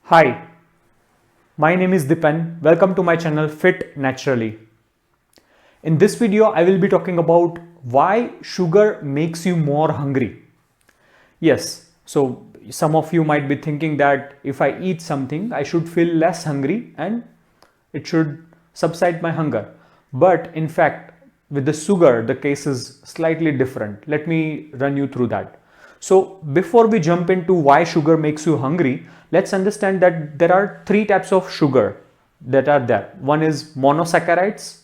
Hi, my name is Dipen. Welcome to my channel FitNaturally. In this video, I will be talking about why sugar makes you more hungry. Yes, so some of you might be thinking that if I eat something, I should feel less hungry and it should subside my hunger. But in fact, with the sugar, the case is slightly different. Let me run you through that. So before we jump into why sugar makes you hungry, let's understand that there are three types of sugar that are there. One is monosaccharides,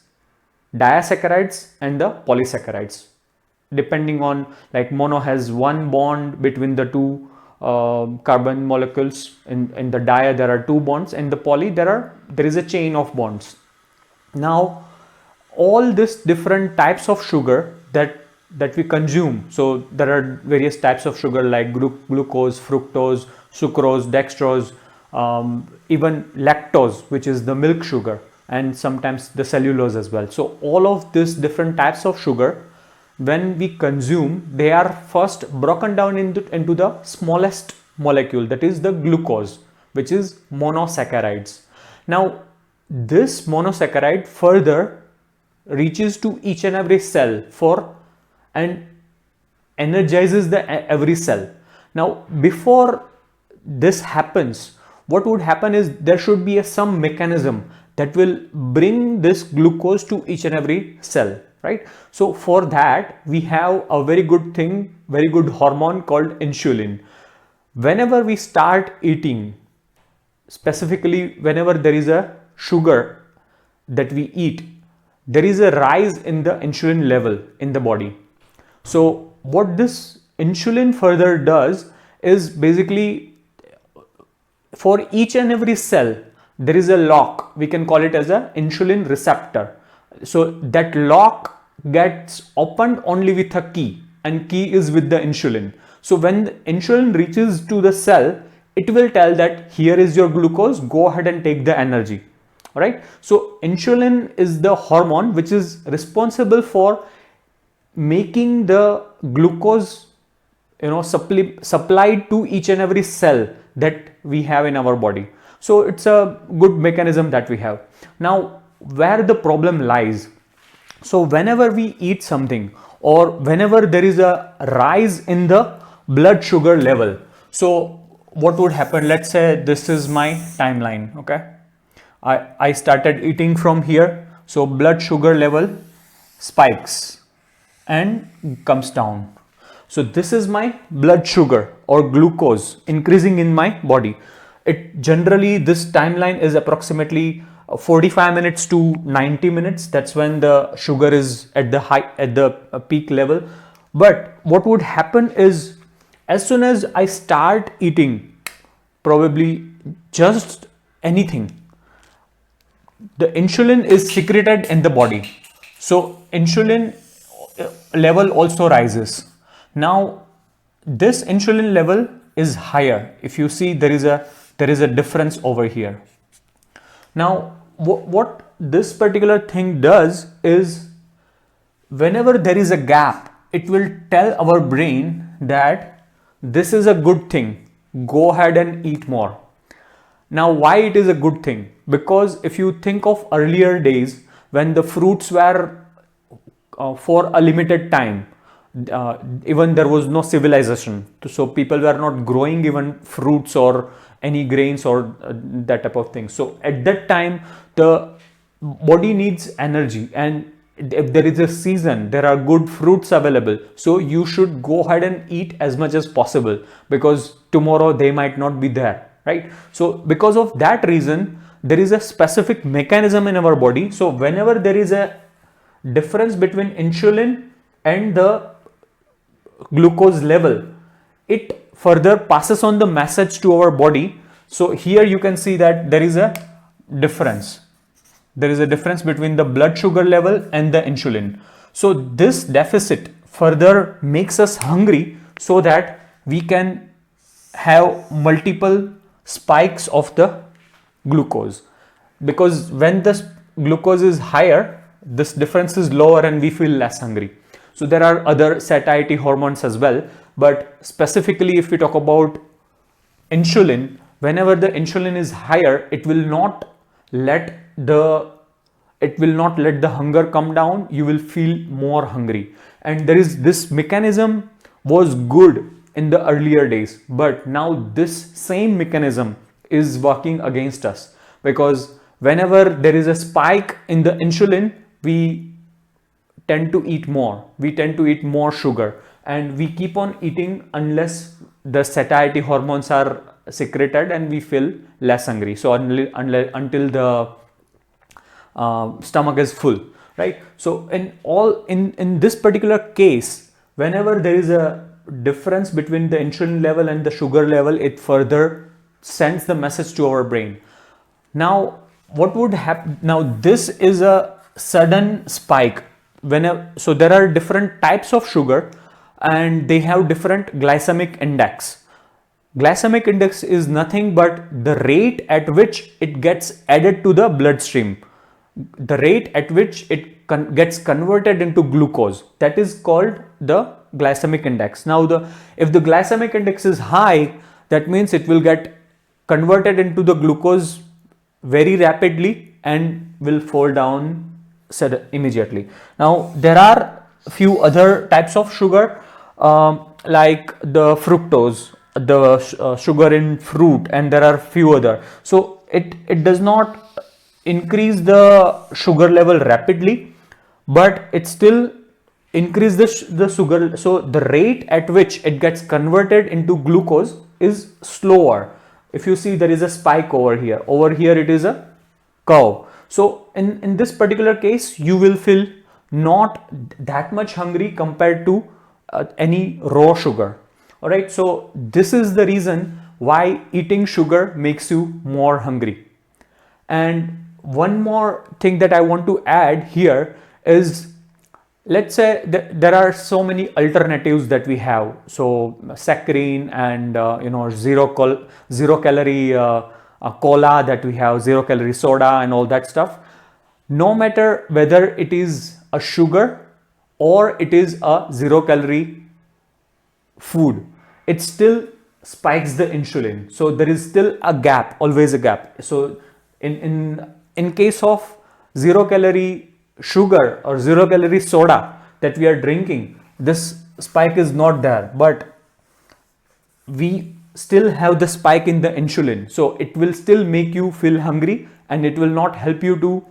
disaccharides, and the polysaccharides. Depending on, like, mono has one bond between the two carbon molecules. In the di there are two bonds, and the poly there is a chain of bonds. Now all these different types of sugar that we consume, so there are various types of sugar like glucose, fructose, sucrose, dextrose, even lactose, which is the milk sugar, and sometimes the cellulose as well. So all of these different types of sugar, when we consume, they are first broken down into the smallest molecule, that is the glucose, which is monosaccharides. Now this monosaccharide further reaches to each and every cell and energizes every cell. Now before this happens, what would happen is there should be some mechanism that will bring this glucose to each and every cell, right? So for that we have a very good hormone called insulin. Whenever we start eating, specifically whenever there is a sugar that we eat, there is a rise in the insulin level in the body. So what this insulin further does is, basically, for each and every cell there is a lock. We can call it as a insulin receptor. So that lock gets opened only with a key, and key is with the insulin. So when the insulin reaches to the cell, it will tell that here is your glucose, go ahead and take the energy. All right. So insulin is the hormone which is responsible for making the glucose supplied to each and every cell that we have in our body. So it's a good mechanism that we have. Now where the problem lies, so whenever we eat something, or whenever there is a rise in the blood sugar level, so what would happen? Let's say this is my timeline. Okay, I started eating from here, so blood sugar level spikes and comes down. So this is my blood sugar or glucose increasing in my body. It generally, this timeline is approximately 45 minutes to 90 minutes. That's when the sugar is at the peak level. But what would happen is, as soon as I start eating probably just anything, the insulin is secreted in the body. So insulin level also rises. Now this insulin level is higher. If you see, there is a difference over here. Now what this particular thing does is, whenever there is a gap, it will tell our brain that this is a good thing, go ahead and eat more. Now why it is a good thing? Because if you think of earlier days when the fruits were for a limited time, even there was no civilization, so people were not growing even fruits or any grains or that type of thing. So at that time the body needs energy, and if there is a season, there are good fruits available, so you should go ahead and eat as much as possible, because tomorrow they might not be there, right? So because of that reason, there is a specific mechanism in our body. So whenever there is a difference between insulin and the glucose level, it further passes on the message to our body. So here you can see that there is a difference. There is a difference between the blood sugar level and the insulin. So this deficit further makes us hungry, so that we can have multiple spikes of the glucose, because when the glucose is higher, this difference is lower and we feel less hungry. So there are other satiety hormones as well, but specifically if we talk about insulin, whenever the insulin is higher, it will not let the hunger come down. You will feel more hungry. And there is this mechanism was good in the earlier days, but now this same mechanism is working against us, because whenever there is a spike in the insulin, we tend to eat more. We tend to eat more sugar, and we keep on eating unless the satiety hormones are secreted and we feel less hungry. So until the stomach is full, right? So in this particular case, whenever there is a difference between the insulin level and the sugar level, it further sends the message to our brain. Now what would happen? Now this is a sudden spike. So there are different types of sugar and they have different glycemic index. Glycemic index is nothing but the rate at which it gets added to the bloodstream, the rate at which it gets converted into glucose. That is called the glycemic index. Now if the glycemic index is high, that means it will get converted into the glucose very rapidly and will fall down immediately. Now there are a few other types of sugar, like the fructose, the sugar in fruit, and there are few other. So it does not increase the sugar level rapidly, but it still increase the sugar. So the rate at which it gets converted into glucose is slower. If you see, there is a spike over here. Over here it is a curve. So in this particular case, you will feel not that much hungry compared to any raw sugar. All right. So this is the reason why eating sugar makes you more hungry. And one more thing that I want to add here is, let's say there are so many alternatives that we have. So saccharine and zero calorie cola that we have, 0 calorie soda and all that stuff. No matter whether it is a sugar or it is a 0 calorie food, it still spikes the insulin. So there is still a gap, always a gap. So in case of 0 calorie sugar or 0 calorie soda that we are drinking, this spike is not there, but we still have the spike in the insulin. So it will still make you feel hungry and it will not help you to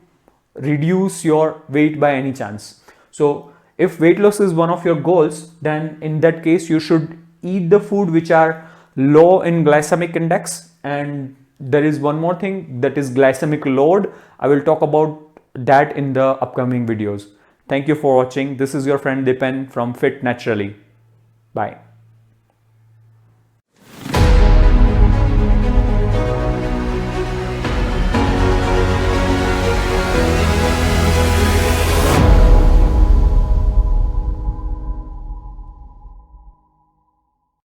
reduce your weight by any chance. So if weight loss is one of your goals, then in that case you should eat the food which are low in glycemic index. And there is one more thing, that is glycemic load. I will talk about that in the upcoming videos. Thank you for watching. This is your friend Dipen from FitNaturally. Bye.